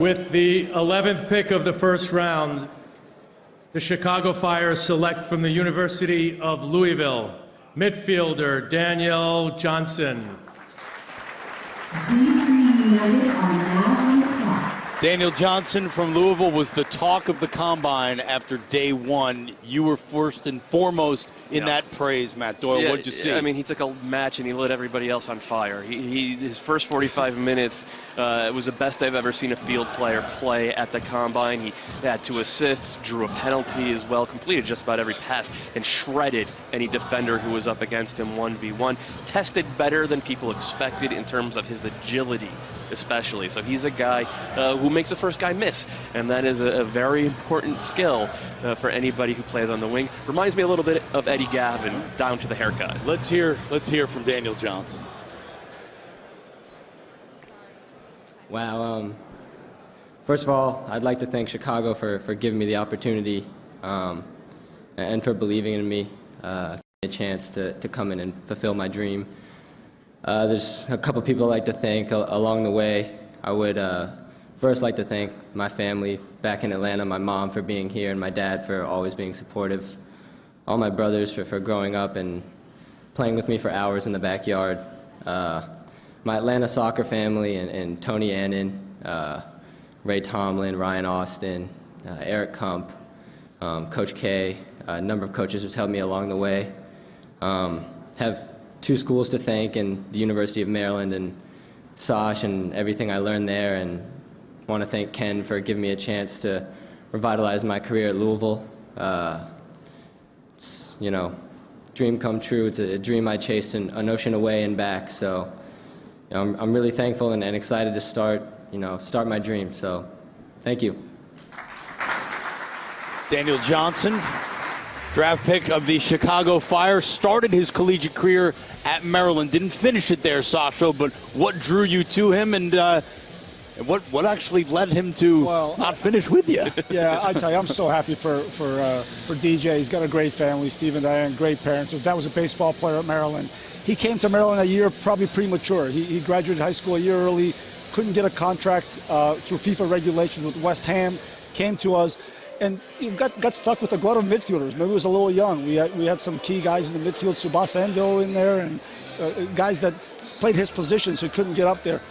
With the 11th pick of the first round, the Chicago Fire select from the University of Louisville, midfielder Daniel Johnson. Daniel Johnson from Louisville was the talk of the combine after day one. You were first and foremost in that praise, Matt Doyle. What did you see? I mean, he took a match and he lit everybody else on fire. His first 45 minutes was the best I've ever seen a field player play at the combine. He had 2 assists, drew a penalty as well, completed just about every pass, and shredded any defender who was up against him 1v1. Tested better than people expected in terms of his agility, especially. So he's a guy who makes the first guy miss, and that is a very important skill for anybody who plays on the wing. Reminds me a little bit of Eddie Gavin, down to the haircut. Let's hear from Daniel Johnson. Wow. First of all, I'd like to thank Chicago for giving me the opportunity and for believing in me, a chance to come in and fulfill my dream. There's a couple people I'd like to thank along the way. I would first like to thank my family back in Atlanta, my mom for being here, and my dad for always being supportive. All my brothers for growing up and playing with me for hours in the backyard. My Atlanta soccer family and Tony Annan, Ray Tomlin, Ryan Austin, Eric Kump, Coach K, a number of coaches who's helped me along the way. Have 2 schools to thank, and the University of Maryland and Sosh and everything I learned there, and want to thank Ken for giving me a chance to revitalize my career at Louisville. It's, dream come true. It's a dream I chased an ocean away and back. So, I'm really thankful and excited to start my dream. So, thank you. Daniel Johnson, draft pick of the Chicago Fire, started his collegiate career at Maryland. Didn't finish it there, Sasha, but what drew you to him, and what actually led him to not finish with you? Yeah, I tell you, I'm so happy for DJ. He's got a great family, Steve and Diane, great parents. His dad was a baseball player at Maryland. He came to Maryland a year probably premature. He graduated high school a year early, couldn't get a contract through FIFA regulations with West Ham, came to us, and he got stuck with a glut of midfielders. Maybe he was a little young. We had some key guys in the midfield, Tsubasa Endo in there, and guys that played his position, so he couldn't get up there.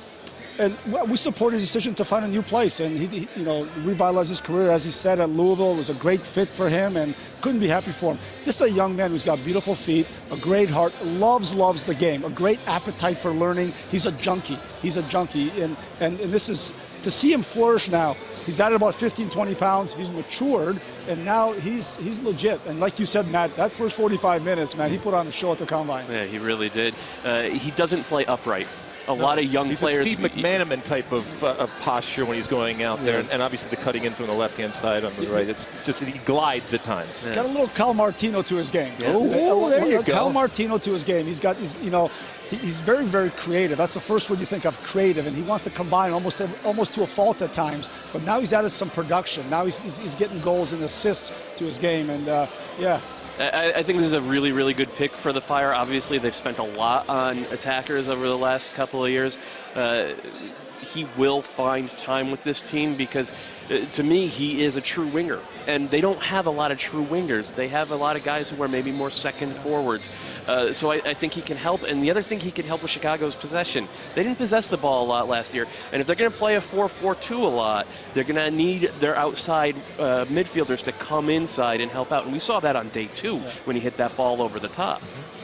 And we supported his decision to find a new place, and he revitalized his career. As he said, at Louisville, it was a great fit for him, and couldn't be happy for him. This is a young man who's got beautiful feet, a great heart, loves the game, a great appetite for learning. He's a junkie. And this is, to see him flourish now, he's added about 15, 20 pounds. He's matured, and now he's legit. And like you said, Matt, that first 45 minutes, man, he put on a show at the Combine. Yeah, he really did. He doesn't play upright. A lot of young players. He's a Steve McManaman type of posture when he's going out there, and obviously the cutting in from the left-hand side on the right. It's just, he glides at times. He's got a little Cal Martino to his game. Yeah. Oh, there you go. Cal Martino to his game. He's very, very creative. That's the first word you think of, creative, and he wants to combine almost to a fault at times. But now he's added some production. Now he's getting goals and assists to his game, and yeah. I think this is a really, really good pick for the Fire. Obviously, they've spent a lot on attackers over the last couple of years. He will find time with this team because, to me, he is a true winger. And they don't have a lot of true wingers. They have a lot of guys who are maybe more second forwards. So I think he can help. And the other thing he can help with Chicago's possession. They didn't possess the ball a lot last year. And if they're going to play a 4-4-2 a lot, they're going to need their outside midfielders to come inside and help out. And we saw that on day 2 when he hit that ball over the top.